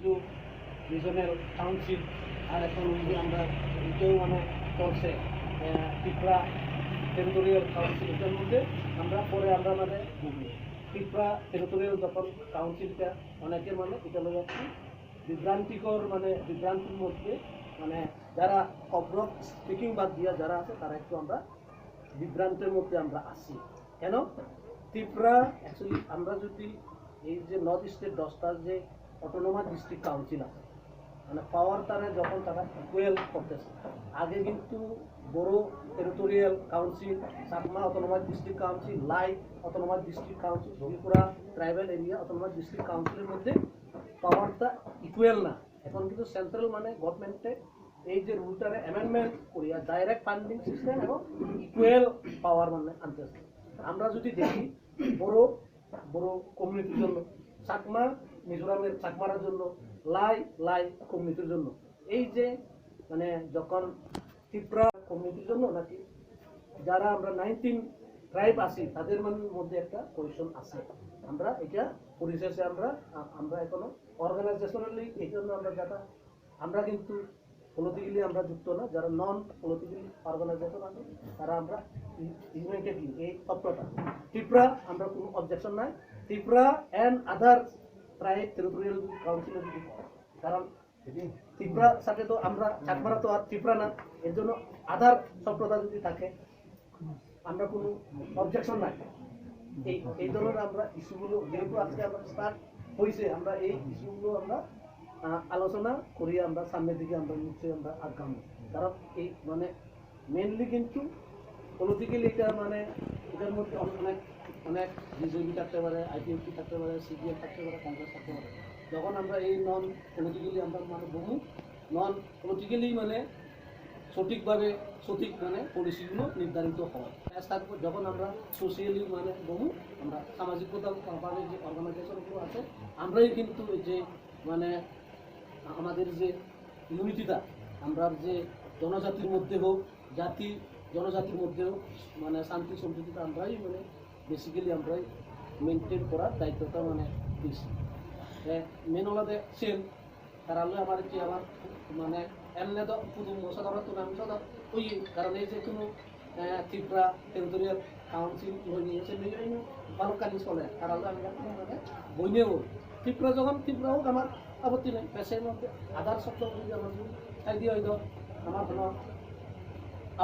কিছু regional council আর এখন আমরা এটাও মানে চলছে ত্রিপুরা টেরিটোরিয়াল কাউন্সিল, এটার মধ্যে আমরা পরে আমরা মানে ত্রিপুরা টেরিটোরিয়াল যখন কাউন্সিলটা অনেকের মানে এটা লয়ে যাচ্ছি বিভ্রান্তিকর মানে বিভ্রান্তির মধ্যে মানে যারা অগ্র স্পিকিং বাদ দিয়া যারা আছে তারা একটু আমরা বিভ্রান্তের মধ্যে আমরা আসি। কেন ত্রিপুরা অ্যাকচুয়ালি আমরা যদি এই যে নর্থ ইস্টের 10টা যে অটোনোমাস ডিস্ট্রিক্ট কাউন্সিল আছে মানে পাওয়ার তারা যখন তারা ইকুয়াল করতেছে, আগে কিন্তু Bodo territorial council, Chakma autonomous district council, Lai autonomous district council, Tripura tribal area autonomous district কাউন্সিলের মধ্যে পাওয়ারটা ইকুয়াল না। এখন কিন্তু সেন্ট্রাল মানে গভর্নমেন্টে এই যে রুলটারে অ্যামেন্ডমেন্ট করিয়া ডাইরেক্ট ফান্ডিং সিস্টেম এবং ইকুয়াল পাওয়ার মানে আনতেছে। আমরা যদি দেখি বড় বড় কমিউনিটির জন্য চাকমা, মিজোরামের চাকমারার জন্য, লাই লাই কমিউনিটির জন্য, এই যে মানে যখন ত্রিপুরা কমিউনিটির জন্য নাকি যারা আমরা 19 ট্রাইব আছি তাদের মধ্যে একটা কোয়েশন আছে। আমরা এটা পরিশেষে আমরা এখনো অর্গানাইজেশনালি এই জন্য আমরা কিন্তু পলিটিক্যালি আমরা যুক্ত না, যারা নন পলিটিক্যালি অর্গানাইজেশন আছে তারা আমরা ইউনাইটেডলি এই তত্ত্বটা ত্রিপুরা আমরা কোনো অবজেকশন নাই। Tripura and other tribe territorial council, কারণ ত্রিপুরার সাথে তো আমরা চাকমারা তো আর ত্রিপুরা না, এর জন্য আদার সম্প্রদায় যদি থাকে আমরা কোনো অবজেকশন নাই। এই ধরনের আমরা ইস্যুগুলো যেহেতু আজকে আমরা স্টার্ট হয়েছে, আমরা এই ইস্যুগুলো আমরা আলোচনা করি, আমরা সামনের দিকে আমরা নিশ্চয়ই আমরা আগামী, কারণ এই মানে মেনলি কিন্তু পলিটিক্যালি এটা মানে এটার মধ্যে অনেক অনেক বিজেপি থাকতে পারে, আইপিএফপি থাকতে পারে, সিপিএম থাকতে পারে, কংগ্রেস থাকতে পারে। যখন আমরা এই নন পলিটিক্যালি আমরা মানে বহু নন পলিটিক্যালি মানে সঠিকভাবে সঠিক মানে পলিসিগুলো নির্ধারিত হয়, তারপর যখন আমরা সোশিয়ালি মানে বহু আমরা সামাজিকতাভাবে যে অর্গানাইজেশনগুলো আছে আমরাই কিন্তু যে মানে আমাদের যে ইউনিটিটা আমরা যে জনজাতির মধ্যে হোক, জনজাতির মধ্যে হোক মানে শান্তি সম্প্রীতিটা আমরাই মানে বেসিক্যালি আমরাই মেনটেন করার দায়িত্বটা মানে দিচ্ছি। মেন হলাদে সেম তারালে আমার কি আমার মানে এমনি তো পুরো মশাদার তো আমি সদা ওই কারণ এই যে কোনো ত্রিপুরা টেরিটোরিয়াল কাউন্সিল নিয়েছে বালকানি চলে তারালে আমি মানে বইনেও ত্রিপুরা যখন ত্রিপুরা হোক আমার আপত্তি নেই, পেশের মধ্যে আধার শব্দ যদি আমার তাই দিয়ে হয়তো আমার কোনো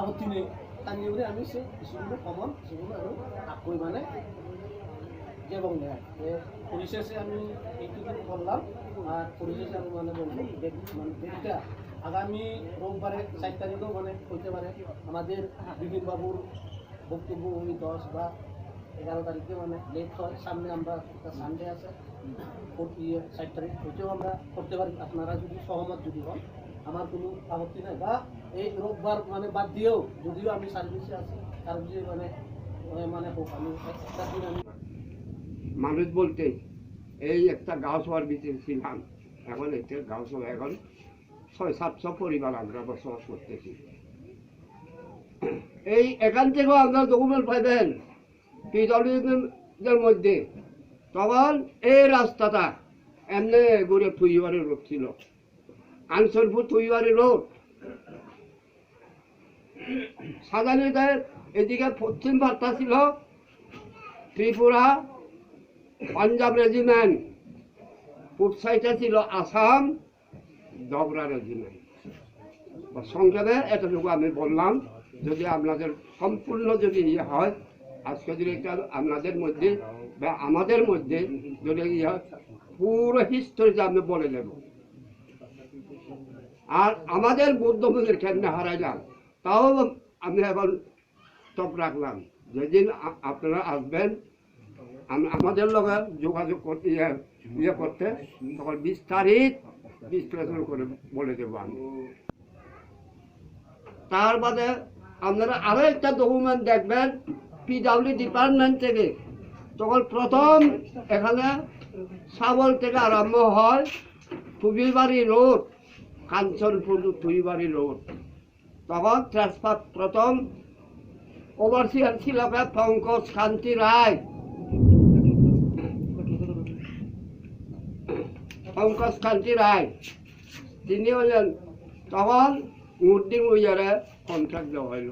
আপত্তি নেই, তাই নিয়ে আমি সে ইস্যুগুলো কমন সেগুলো আরও আকই মানে এবং পরিশেষে আমি এইটুকু বললাম। আর পরিশেষে আমি মানে বলবো মানে ডেটটা আগামী রোববারে 4 তারিখেও মানে হইতে পারে। আমাদের বিপিন বাবুর বক্তব্য উনি 10 বা 11 তারিখে মানে লেট হয়, সামনে আমরা একটা সানডে আছে 4 তারিখ হইতেও আমরা করতে পারি, আপনারা যদি সহমত যদি হন আমার কোনো আপত্তি নাই। বা এই রোববার মানে বাদ দিয়েও যদিও আমি সার্ভিসে আছি সার্ভিসে মানে মানে হোক আমি একটা দিন আমি মানুষ বলতে এই একটা গাঁও সভার ভিতরে ছিলাম, এখন একটা গাঁও সভা এখন 600-700 পরিবার আমরা বসবাস করতেছি। এই এখান থেকেও আপনার ডকুমেন্ট পাইবেন পিডব্লিউডির মধ্যে। তখন এই রাস্তাটা এমনি ঘুরে থুইবাড়ি রোড ছিল, আনসরপুর থুইবাড়ি রোড। সাধারণত এদিকে পশ্চিম বার্তা ছিল ত্রিপুরা পাঞ্জাব রেজিমেন্ট, পূর্ব সাইডে ছিল আসাম ডগরা রেজিমেন্ট। সংক্ষেপে এতটুকু আমি বললাম, যদি আপনাদের সম্পূর্ণ যদি ইয়ে হয় আজকে যদি একটা আপনাদের মধ্যে বা আমাদের মধ্যে যদি ইয়ে হয় পুরো হিস্টোরিটা আমি বলে দেব। আর আমাদের বৌদ্ধদের কেমনে হারাইলাম তাও আমি এখন স্টপ রাখলাম। যেদিন আপনারা আসবেন আমাদের লগে যোগাযোগ করতে ইয়ে করতে তখন বিস্তারিত বিশ্লেষণ করে বলে দেবো আমি। তার বাদে আপনারা আরও একটা ডকুমেন্ট দেখবেন পিডব্লিউ ডিপার্টমেন্ট থেকে। তখন প্রথম এখানে সাবল থেকে আরম্ভ হয় থুইবাড়ি রোড, কাঞ্চনপুর থুইবাড়ি রোড। তখন ট্রান্সফার প্রথম ওভারসিয়ার ছিল পঙ্কজ কান্তি রায়। পঙ্কজ কান্তি রায়, তিনি হলেন তখন উর্দিন উইয়ারে কন্ট্রাক্ট দেওয়া হইল।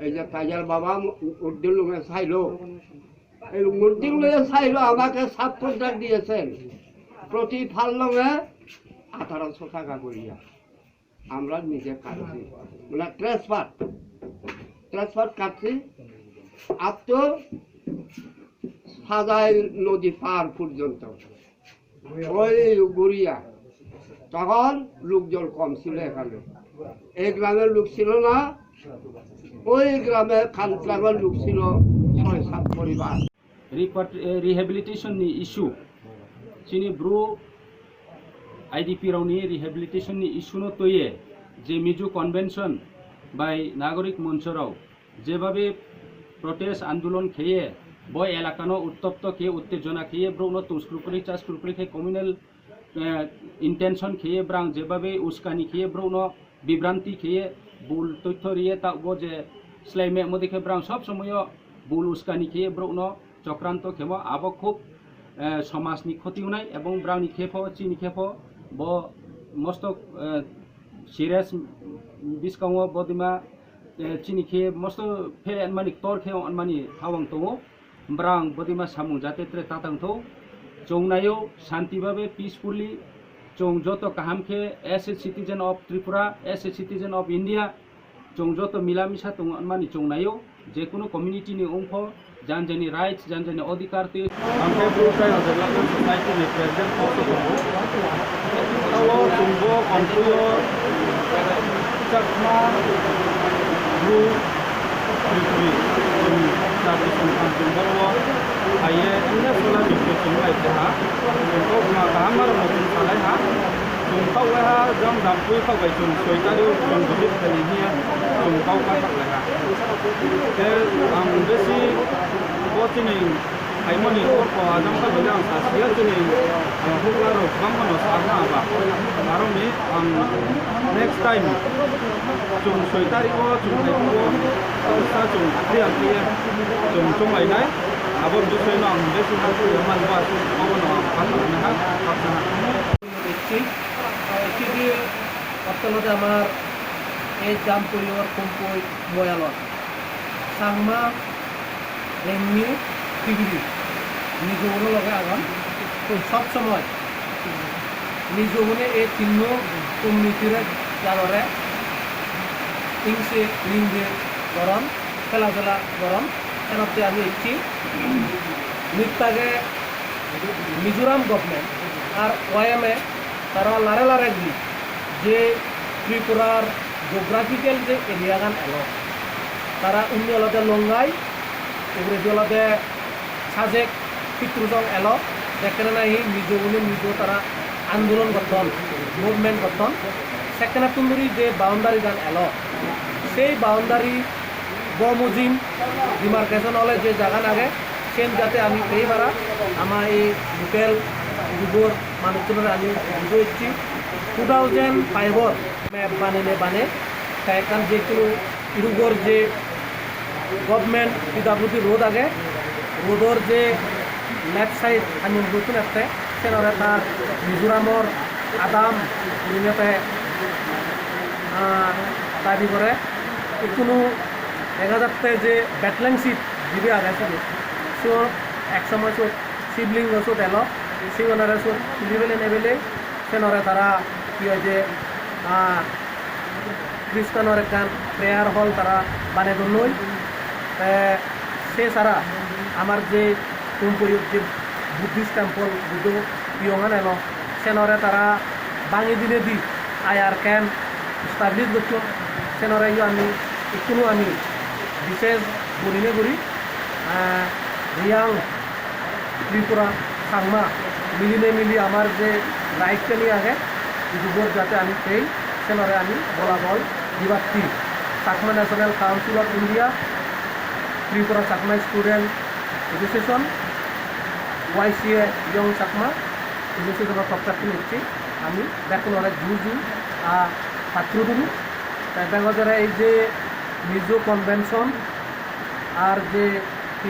এই যে কাজার বাবা উর্দিন লুঙে চাইল, এই উর্দিন লুঙে চাইল আমাকে সাব কন্ট্রাক্ট দিয়েছেন প্রতি ফাল লঙে 1800 টাকা করিয়া। আমরা নিজে কাটছি, মানে ট্রান্সফার কাটছি আপ তো সাজাই নদী পার পর্যন্ত, ওই গড়িয়া। তখন লোকজন কম ছিল, এখানে এই গ্রামের লোক ছিল না, ওই গ্রামে খানগ্রামের লোক ছিল 6-7 পরিবার। रिहेबिलिटेशन इश्यू चीनी ब्रू आईडीपी रावनी रिहेबिलिटेशन इश्यू नो तोये जे मिजो कन्वेंशन बाय नागरिक मंचराव जेभाबे प्रोटेस्ट आंदोलन खेये बय एलाकानो उत्तप्त खेये उत्तेजना खेये ब्रौनो तुस्क्रुपरि चास्क्रुपरि खे कम्युनल इंटेंशन खेये ब्रांग जेभाबे उस्कानी खेये ब्रौनो बिभ्रांति खेये बुल तथ्य रिये ताबो जे स्लाइमे मदिखे ब्रांग सब समय बुल उस्कानी खेये ब्रौनो चक्रांत खेमो आबो खूब समाजनि क्षति होनाय एवं ब्रांनि खेफो चीनी खेफो ब मस्त सिरियास बिस्काङो बदिमा चीनी खे मस्त फे अनमानि तोर खे अनमानि थावंग तो ब्रांग बदिमा सामु जाते त्रे तातांग तो चौनायो शांति भावे पीसफुली चौं जतो काहाम खे as a citizen of Tripura as a citizen of India चौं जतो मिलामिसा तो अनमानि चौनायो जेकुनो कम्युनिटी नि अंफ जानजानि राइट्स जानजानि अधिकार ते आमफ्राय ब्रु ट्राइबल डेभलपमेंट सोसाइटी नि प्रेसिडेंट पस्ट दङ जोंबो कन्ट्रियो चाकमा ब्रु त्रिपुरि ट्राडिशन जोंबो आये इन्ना सोला डिप्रेशन लाइक हा जोंखौ मा काहामार मथन सालाय हा जोंखौ हा जों दामपुइ खावबाय जों सयतारि जों गिदिर खालिनिया जोंखौ का थाखाय हा ते आं बेसि बचिनि हाइमनि अरखौ आजां खालामनो आं सासेया दिनै हुग्लाराव गोबां मानाव सारनो हाबा आरमि आं नेक्स्ट टाइम जों 6 तारिखआव जों हाइखौ सा जों क्रिया जों जमायनाय आबाद बिसयनो आं बेसि मानबा मावनो खालामनो हा একটি অত্যন্ত আমার এই জামপুরিয়র কম্পই ময়ালত সাংমা রেমনি টিভি নিজগুলো লগে আগাম তো সব সময় নিজগুলো এই তিন কমিউনিটির জালরে ইংসে লিঙ্গে গরম খেলাধুলা গরম এনতে আমি একটি নিত্যাগে মিজোরাম গভর্নমেন্ট আর ওয়াইএমএ তারা লারে লারে গলি যে ত্রিপুরার জিওগ্রাফিক্যাল যে এরিয়া গান এলো তারা উনি আলাদা লঙ্গাই ইংরেজি আলাদা সাজেক পিতৃজং এলো যেখানে নাই নিজ তারা আন্দোলন গঠন মুভমেন্ট গঠন সেখানে তুন্দুরি যে বাউন্ডারি গান এলো সেই বাউন্ডারি বমুজিম ডিমার্কেশন হলে যে জায়গা লাগে সেন যাতে আমি এইবারা আমার এই লোকেল যুবর মানুষজনের আমি বুঝেছি 2005 ম্যাপ বানে তাইকান যেগুলো ইরুগর যে গভর্নমেন্ট পিডাব্লিউডি রোড আগে রোডর যে লেফট সাইড আমি নতুন আছে সেনরে তার মিজোরামর আদাম নিয়তে দাবি করে কোনো দেখা যাচ্ছে যে ব্যাটলিং সিট যদি আগাইছিল সো এক সময় সব শিবলিঙ্গ ওষুধ এলো শিবনারে ওষুধ তুলিবেলে নেবেলে সেনরে তারা কি হয় যে খ্রিস্টানের একখান প্রেয়ার হল তারা বানিয়ে দিলই সে ছাড়া আমার যে কুমপুরির যে বুদ্ধিস্ট টেম্পল বুদ্ধ পিয়ঙান এলো সেনরে তারা ভাঙি দিনে দি আয়ার ক্যাম্প স্টাবলিশ করছো সেনরে আমি একটু আমি বিশেষ বলিনে করি রিয়াং ত্রিপুরা সাংমা মিলি আমার যে রাইটটা নিয়ে আগে যুবর যাতে আমি সেই সেনরে আমি বলাবল দিবাত্তি Chakma national council of India Tripura Chakma student association YCA young Chakma এসোসিয়েশনের পক্ষে নিচ্ছি আমি দেখুন অনেক জুজু ছাত্র দিন দেখা যায় এই যে মিজো কনভেনশন আর যে কি